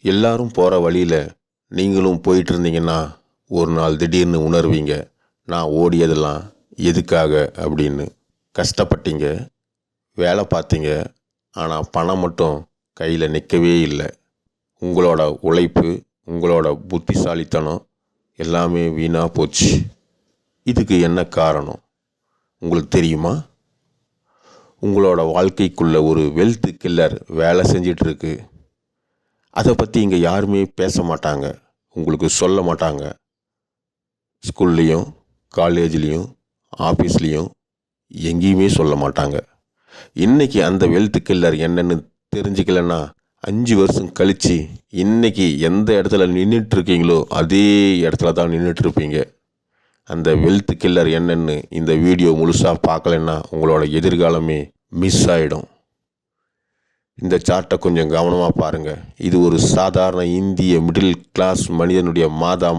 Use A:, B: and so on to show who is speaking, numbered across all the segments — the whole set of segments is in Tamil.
A: எல்லாரும் போகிற வழியில் நீங்களும் போயிட்டு இருந்தீங்கன்னா ஒரு நாள் திடீர்னு உணர்வீங்க, நான் ஓடியதெல்லாம் எதுக்காக அப்படின்னு. கஷ்டப்பட்டீங்க, வேலை பார்த்தீங்க, ஆனால் பணம் மட்டும் கையில் நிற்கவே இல்லை. உங்களோட உழைப்பு, உங்களோட புத்திசாலித்தனம் எல்லாமே வீணாக போச்சு. இதுக்கு என்ன காரணம் உங்களுக்கு தெரியுமா? உங்களோட வாழ்க்கைக்குள்ளே ஒரு வெல்த் கில்லர் வேலை செஞ்சிட்ருக்கு. அதை பற்றி இங்கே யாருமே பேச மாட்டாங்க, உங்களுக்கு சொல்ல மாட்டாங்க. ஸ்கூல்லேயும் காலேஜ்லேயும் ஆஃபீஸ்லேயும் எங்கேயுமே சொல்ல மாட்டாங்க. இன்றைக்கி அந்த வெல்த் கில்லர் என்னென்னு தெரிஞ்சிக்கலன்னா 5 வருஷம் கழித்து இன்றைக்கி எந்த இடத்துல நின்றுட்டுருக்கீங்களோ அதே இடத்துல தான் நின்றுட்டுருப்பீங்க. அந்த வெல்த் கில்லர் என்னென்னு இந்த வீடியோ முழுசாக பார்க்கலன்னா உங்களோட எதிர்காலமே மிஸ் ஆகிடும். இந்த சார்ட்டை கொஞ்சம் கவனமாக பாருங்கள். இது ஒரு சாதாரண இந்திய மிடில் கிளாஸ் மனிதனுடைய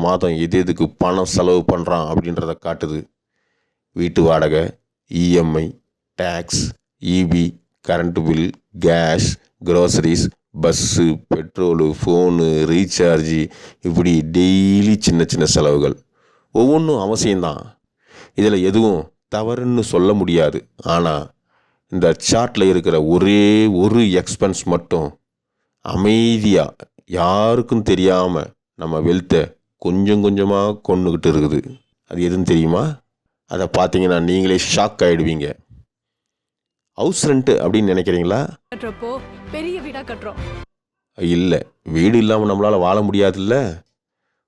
A: மாதம் எதுக்கு பணம் செலவு பண்ணுறான் அப்படின்றத காட்டுது. வீட்டு வாடகை, EMI, tax, EB, current bill, gas, groceries, bus, petrol, phone, recharge, இப்படி டெய்லி சின்ன சின்ன செலவுகள். ஒவ்வொன்றும் அவசியம்தான், இதில் எதுவும் தவறுன்னு சொல்ல முடியாது. ஆனால் இந்த சார்ட்டில் இருக்கிற ஒரே ஒரு எக்ஸ்பென்ஸ் மட்டும் அமைதியாக யாருக்கும் தெரியாமல் நம்ம வெல்த்தை கொஞ்சம் கொஞ்சமாக கொண்டுக்கிட்டு இருக்குது. அது எதுன்னு தெரியுமா? அதை பார்த்தீங்கன்னா நீங்களே ஷாக் ஆகிடுவீங்க. ஹவுஸ் ரெண்ட்டு அப்படின்னு நினைக்கிறீங்களா?
B: கட்டுறப்போ பெரிய வீடாக கட்டுறோம்.
A: இல்லை, வீடு இல்லாமல் நம்மளால் வாழ முடியாதுல்ல.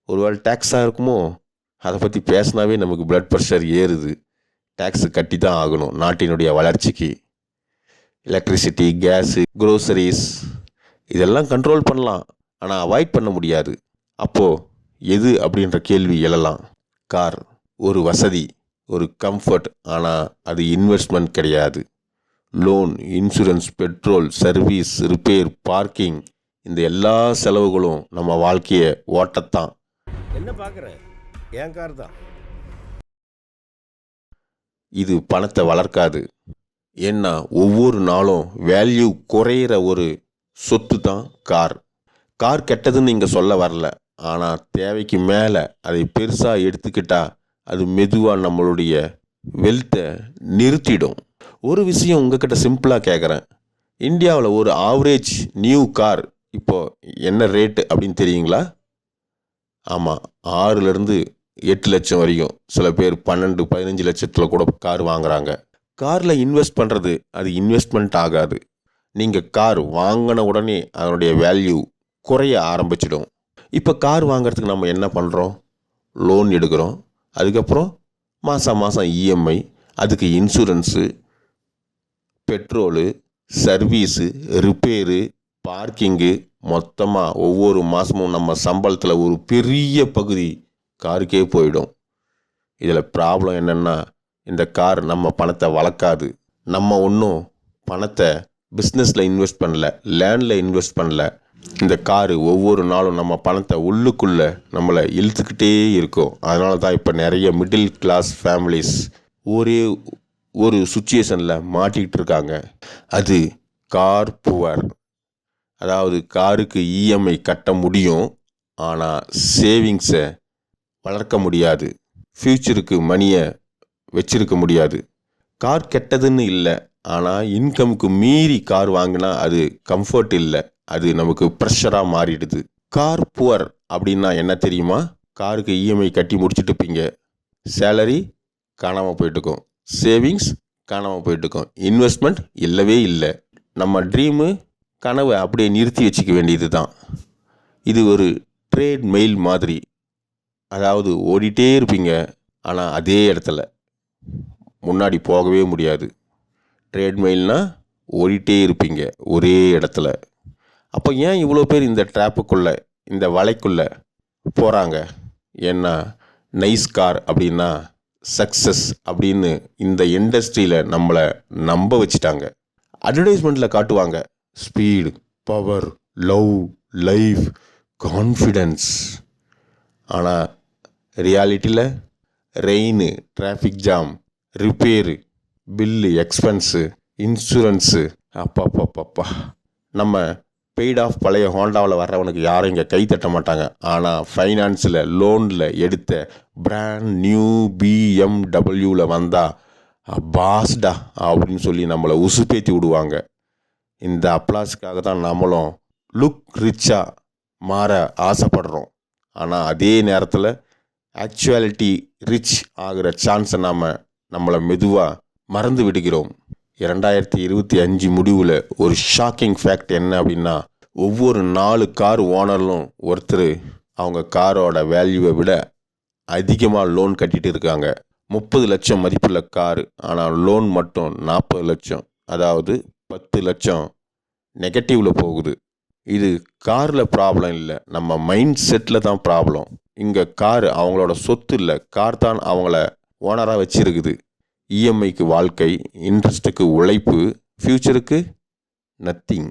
A: ஒருவேளை டேக்ஸாக இருக்குமோ? அதை பற்றி பேசினாவே நமக்கு பிளட் ப்ரெஷர் ஏறுது. டேக்ஸு கட்டி தான் ஆகணும் நாட்டினுடைய வளர்ச்சிக்கு. எலக்ட்ரிசிட்டி, கேஸு, க்ரோசரிஸ் இதெல்லாம் கண்ட்ரோல் பண்ணலாம், ஆனால் அவாய்ட் பண்ண முடியாது. அப்போது எது அப்படின்ற கேள்வி எழலாம். கார் ஒரு வசதி, ஒரு கம்ஃபர்ட், ஆனால் அது இன்வெஸ்ட்மெண்ட் கிடையாது. Loan, insurance, petrol, service, repair, parking, இந்த எல்லா செலவுகளும் நம்ம வாழ்க்கையை ஓட்டத்தான்.
C: என்ன பார்க்குறேன்? என் கார் தான்.
A: இது பணத்தை வளர்க்காது. ஏன்னா ஒவ்வொரு நாளும் வேல்யூ குறையிற ஒரு சொத்து தான் கார். கார் கெட்டதுன்னு இங்கே சொல்ல வரல, ஆனால் தேவைக்கு மேலே அதை பெருசாக எடுத்துக்கிட்டால் அது மெதுவாக நம்மளுடைய வெல்த்தை நிறுத்திடும். ஒரு விஷயம் உங்ககிட்ட சிம்பிளாக கேட்குறேன். இந்தியாவில் ஒரு ஆவரேஜ் நியூ கார் இப்போது என்ன ரேட்டு அப்படின்னு தெரியுங்களா? ஆமாம், 6-8 லட்சம் வரைக்கும், சில பேர் 12-15 லட்சத்தில் கூட கார் வாங்குகிறாங்க. காரில் இன்வெஸ்ட் பண்ணுறது அது இன்வெஸ்ட்மெண்ட் ஆகாது. நீங்கள் கார் வாங்கின உடனே அதனுடைய வேல்யூ குறைய ஆரம்பிச்சிடும். இப்போ கார் வாங்கிறதுக்கு நம்ம என்ன பண்ணுறோம்? லோன் எடுக்கிறோம். அதுக்கப்புறம் மாதம் இஎம்ஐ, அதுக்கு insurance, petrol, service, repair, parking, மொத்தமாக ஒவ்வொரு மாதமும் நம்ம சம்பளத்தில் ஒரு பெரிய பகுதி காருக்கே போயிடும். இதில் ப்ராப்ளம் என்னென்னா, இந்த கார் நம்ம பணத்தை வளர்க்காது. நம்ம ஒன்றும் பணத்தை பிஸ்னஸில் இன்வெஸ்ட் பண்ணல, லேண்டில் இன்வெஸ்ட் பண்ணல. இந்த காரு ஒவ்வொரு நாளும் நம்ம பணத்தை உள்ளுக்குள்ளே நம்மளை இழுத்துக்கிட்டே இருக்கும். அதனால தான் இப்போ நிறைய மிடில் கிளாஸ் ஃபேமிலிஸ் ஒரே ஒரு சுச்சுவேஷனில் மாட்டிக்கிட்டு இருக்காங்க. அது கார் புவர். அதாவது காருக்கு இஎம்ஐ கட்ட முடியும், ஆனால் சேவிங்ஸை வளர்க்க முடியாது. ஃப்யூச்சருக்கு மணியை வச்சிருக்க முடியாது. கார் கெட்டதுன்னு இல்லை, ஆனால் இன்கமுக்கு மீறி கார் வாங்கினா அது கம்ஃபர்ட் இல்லை, அது நமக்கு ப்ரெஷராக மாறிடுது. கார் புவர் அப்படின்னா என்ன தெரியுமா? காருக்கு இஎம்ஐ கட்டி முடிச்சுட்டுப்பீங்க, சேலரி காணாமல் போயிட்டுருக்கோம், சேவிங்ஸ் காணாமல் போயிட்டுருக்கோம், இன்வெஸ்ட்மெண்ட் இல்லவே இல்லை. நம்ம ட்ரீமு, கனவை அப்படியே நிறுத்தி வச்சுக்க வேண்டியது தான். இது ஒரு ட்ரேட் மெயில் மாதிரி. அதாவது ஓடிட்டே இருப்பீங்க, ஆனால் அதே இடத்துல முன்னாடி போகவே முடியாது. ட்ரேட் மெயில்னால் ஓடிட்டே இருப்பீங்க ஒரே இடத்துல. அப்போ ஏன் இவ்வளோ பேர் இந்த ட்ராப்புக்குள்ளே, இந்த வலைக்குள்ளே போகிறாங்க? ஏன்னா நைஸ் கார் அப்படின்னா சக்ஸஸ் அப்படின்னு இந்த இண்டஸ்ட்ரியில் நம்மளை நம்ப வச்சுட்டாங்க. அட்வர்டைஸ்மெண்ட்டில் காட்டுவாங்க speed, power, love, life, confidence. ஆனால் ரியாலிட்டியில் rain, traffic jam, repair, bill, expense, insurance, அப்பா நம்ம பெய்ட் ஆஃப் பழைய ஹோண்டாவில் வர்றவனுக்கு யாரும் இங்கே கை தட்ட மாட்டாங்க. ஆனால் ஃபைனான்ஸில் லோனில் எடுத்த பிராண்ட் நியூ பிஎம்டபிள்யூவில் வந்தால் பாஸ்டா அப்படின்னு சொல்லி நம்மளை உசுப்பேத்தி விடுவாங்க. இந்த அப்ளாஸுக்காக தான் நம்மளும் லுக் ரிச்சாக மாற ஆசைப்படுறோம். ஆனால் அதே நேரத்தில் ஆக்சுவாலிட்டி ரிச் ஆகிற சான்ஸை நம்மளை மெதுவாக மறந்து விடுகிறோம். 2025 முடிவில் ஒரு ஷாக்கிங் ஃபேக்ட் என்ன அப்படின்னா, ஒவ்வொரு 4 கார் ஓனர்களும் ஒருத்தர் அவங்க காரோட வேல்யூவை விட அதிகமாக லோன் கட்டிட்டு இருக்காங்க. 30 லட்சம் மதிப்புள்ள கார், ஆனால் லோன் மட்டும் 40 லட்சம், அதாவது 10 லட்சம் நெகட்டிவில் போகுது. இது காரில் ப்ராப்ளம் இல்லை, நம்ம மைண்ட் செட்டில் தான் ப்ராப்ளம். இங்கே கார் அவங்களோட சொத்து இல்லை, கார் தான் அவங்கள ஓனராக வச்சிருக்குது. இஎம்ஐக்கு வாழ்க்கை, இன்ட்ரெஸ்ட்டுக்கு உழைப்பு, ஃப்யூச்சருக்கு நத்திங்.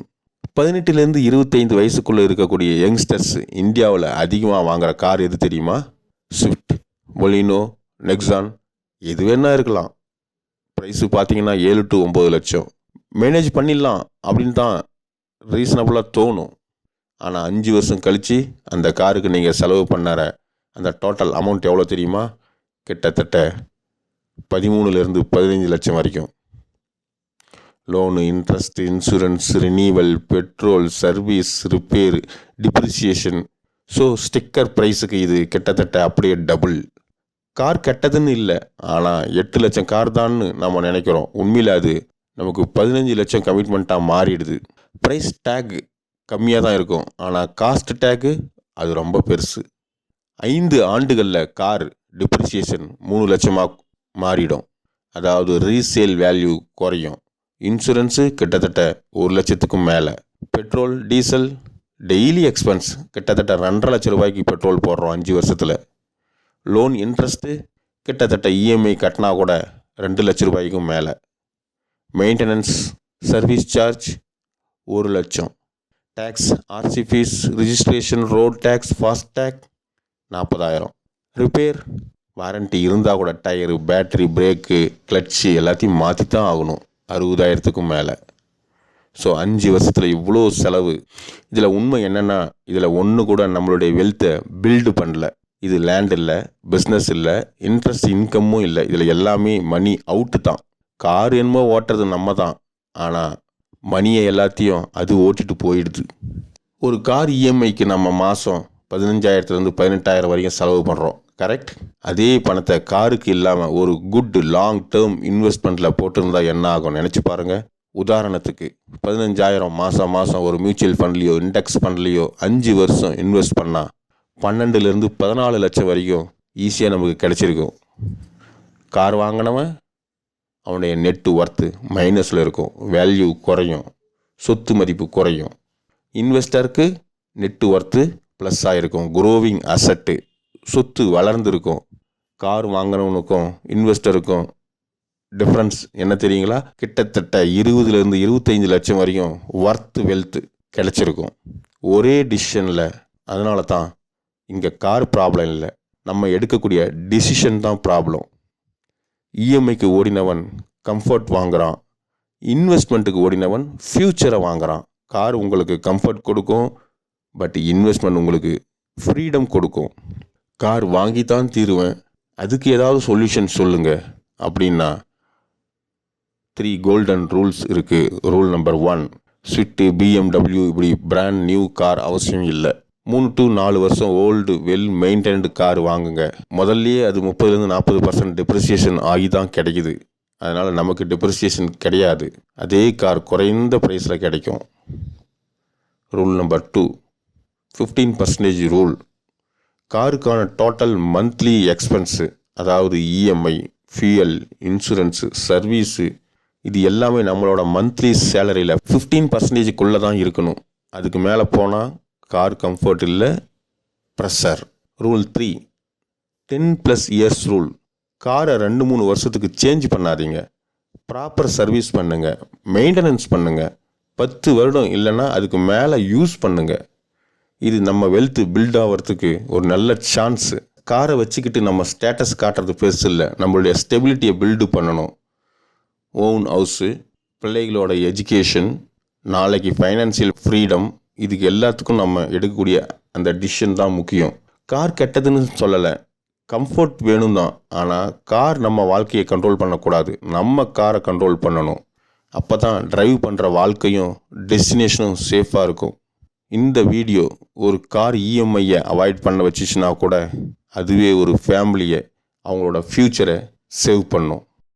A: 18லேருந்து 25 வயசுக்குள்ளே இருக்கக்கூடிய யங்ஸ்டர்ஸ் இந்தியாவில் அதிகமாக வாங்குகிற கார் எது தெரியுமா? ஸ்விஃப்ட், பொலினோ, நெக்ஸான், எது வேணா இருக்கலாம். ப்ரைஸு பார்த்தீங்கன்னா 7 to 9 லட்சம். மேனேஜ் பண்ணிடலாம் அப்படின்னு தான் ரீசனபுளாக தோணும். ஆனால் 5 வருஷம் கழித்து அந்த காருக்கு நீங்கள் செலவு பண்ணற அந்த டோட்டல் அமௌண்ட் எவ்வளோ தெரியுமா? கிட்டத்தட்ட 13லேருந்து 15 லட்சம் வரைக்கும். Loan, interest, insurance, renewal, petrol, service, repair, depreciation. So sticker ப்ரைஸுக்கு இது கிட்டத்தட்ட அப்படியே டபுள். கார் கெட்டதுன்னு இல்லை, ஆனால் 8 லட்சம் கார் தான்னு நம்ம நினைக்கிறோம். உண்மையில் அது நமக்கு 15 லட்சம் கமிட்மெண்ட்டாக மாறிடுது. ப்ரைஸ் டேக் கம்மியாக தான் இருக்கும், ஆனால் காஸ்ட் டேக்கு அது ரொம்ப பெருசு. 5 ஆண்டுகளில் கார் டிப்ரிசியேஷன் 3 லட்சமாக மாறிடும், அதாவது ரீசேல் வேல்யூ குறையும். இன்சூரன்ஸு கிட்டத்தட்ட 1 லட்சத்துக்கும் மேலே. பெட்ரோல், டீசல், டெய்லி எக்ஸ்பென்ஸ் கிட்டத்தட்ட 2.5 லட்சம் ரூபாய்க்கு பெட்ரோல் போடுறோம் 5 வருஷத்தில். லோன் இன்ட்ரெஸ்ட்டு கிட்டத்தட்ட இஎம்ஐ கட்டினா கூட 2 லட்சம் ரூபாய்க்கும் மேலே. மெயின்டெனன்ஸ், சர்வீஸ் சார்ஜ் 1 லட்சம். Tax, RC fees, registration, road tax, FASTag 40,000. Repair, warranty இருந்தால் கூட டயரு, பேட்ரி, பிரேக்கு, கிளட்சு எல்லாத்தையும் மாற்றி தான் ஆகணும், 60,000த்துக்கும் மேலே. ஸோ 5 வருஷத்தில் இவ்வளோ செலவு. இதில் உண்மை என்னென்னா, இதில் ஒன்று கூட நம்மளுடைய வெல்த்தை பில்டு பண்ணல. இது லேண்ட் இல்லை, பிஸ்னஸ் இல்லை, இன்ட்ரெஸ்ட் இன்கம்மும் இல்லை. இதில் எல்லாமே மணி அவுட்டு தான். கார் என்னமோ ஓட்டுறது நம்ம தான், ஆனால் மணியை எல்லாத்தையும் அது ஓட்டிட்டு போயிடுது. ஒரு கார் இஎம்ஐக்கு நம்ம மாதம் 15,000லேருந்து 18,000 வரைக்கும் செலவு பண்ணுறோம், கரெக்ட்? அதே பணத்தை காருக்கு இல்லாமல் ஒரு குட் லாங் டேர்ம் இன்வெஸ்ட்மெண்ட்டில் போட்டிருந்தா என்ன ஆகும் நினச்சி பாருங்கள். உதாரணத்துக்கு 15,000 மாதம் ஒரு மியூச்சுவல் ஃபண்ட்லேயோ இண்டெக்ஸ் ஃபண்ட்லேயோ 5 வருஷம் இன்வெஸ்ட் பண்ணால் 12லேருந்து 14 லட்சம் வரைக்கும் ஈஸியாக நமக்கு கிடச்சிருக்கும். கார் வாங்கினவன் அவனுடைய நெட்டு ஒர்த்து மைனஸில் இருக்கும், வேல்யூ குறையும், சொத்து மதிப்பு குறையும். இன்வெஸ்டருக்கு நெட்டு ஒர்த்து ப்ளஸ்ஸாக இருக்கும், குரோவிங் அசட்டு, சொத்து வளர்ந்துருக்கும். கார் வாங்கினவனுக்கும் இன்வெஸ்டருக்கும் டிஃப்ரென்ஸ் என்ன தெரியுங்களா? கிட்டத்தட்ட 20லேருந்து 25 லட்சம் வரைக்கும் ஒர்த்து வெல்த்து கிடச்சிருக்கும் ஒரே டிசிஷனில். அதனால தான் இங்கே கார் ப்ராப்ளம் இல்லை, நம்ம எடுக்கக்கூடிய டிசிஷன் தான் ப்ராப்ளம். இஎம்ஐக்கு ஓடினவன் கம்ஃபர்ட் வாங்குகிறான், இன்வெஸ்ட்மெண்ட்டுக்கு ஓடினவன் ஃப்யூச்சரை வாங்குகிறான். கார் உங்களுக்கு கம்ஃபர்ட் கொடுக்கும், பட் இன்வெஸ்ட்மெண்ட் உங்களுக்கு ஃப்ரீடம் கொடுக்கும். கார் வாங்கி தான் தீருவேன், அதுக்கு ஏதாவது சொல்யூஷன் சொல்லுங்கள் அப்படின்னா 3 கோல்டன் ரூல்ஸ் இருக்குது. ரூல் நம்பர் 1, ஸ்விஃப்ட்டு, பிஎம்டபிள்யூ இப்படி பிராண்ட் நியூ கார் அவசியம் இல்லை. 3 to 4 வருஷம் ஓல்டு வெல் மெயின்டைன்டு கார் வாங்குங்க. முதல்லையே அது 30லேருந்து 40% டிப்ரிசியேஷன் ஆகி தான் கிடைக்குது. அதனால் நமக்கு டிப்ரிசியேஷன் கிடையாது, அதே கார் குறைந்த ப்ரைஸில் கிடைக்கும். Rule number 2, 15% rule. காருக்கான டோட்டல் மந்த்லி எக்ஸ்பென்ஸு, அதாவது இஎம்ஐ, ஃபியூயல், இன்சூரன்ஸு, சர்வீஸு, இது எல்லாமே நம்மளோட மந்த்லி சேலரியில் 15%க்குள்ளே தான் இருக்கணும். அதுக்கு மேலே போனால் கார் கம்ஃபர்ட் இல்லை, ப்ரெஷர். Rule 3, 10+ years rule. காரை 2-3 வருஷத்துக்கு சேஞ்ச் பண்ணாதீங்க, ப்ராப்பர் சர்வீஸ் பண்ணுங்கள், மெயின்டெனன்ஸ் பண்ணுங்கள். 10 வருடம் இல்லைன்னா அதுக்கு மேலே யூஸ் பண்ணுங்கள். இது நம்ம வெல்த்து பில்ட் ஆகிறதுக்கு ஒரு நல்ல சான்ஸு. காரை வச்சுக்கிட்டு நம்ம ஸ்டேட்டஸ் காட்டுறது பெருசு இல்லை, நம்மளுடைய ஸ்டெபிலிட்டியை பில்டு பண்ணணும். ஓன் ஹவுஸு, பிள்ளைகளோட எஜுகேஷன், நாளைக்கு ஃபைனான்சியல் ஃப்ரீடம், இதுக்கு எல்லாத்துக்கும் நம்ம எடுக்கக்கூடிய அந்த டிசிஷன் தான் முக்கியம். கார் கெட்டதுன்னு சொல்லலை, கம்ஃபர்ட் வேணும் தான். ஆனால் கார் நம்ம வாழ்க்கையை கண்ட்ரோல் பண்ணக்கூடாது, நம்ம காரை கண்ட்ரோல் பண்ணணும். அப்போ தான் டிரைவ் பண்ணுற வாழ்க்கையும் டெஸ்டினேஷனும் சேஃபாக இருக்கும். இந்த வீடியோ ஒரு கார் இஎம்ஐயை அவாய்ட் பண்ண வச்சுச்சுன்னா கூட அதுவே ஒரு ஃபேமிலியை, அவங்களோட ஃப்யூச்சரை சேவ் பண்ணும்.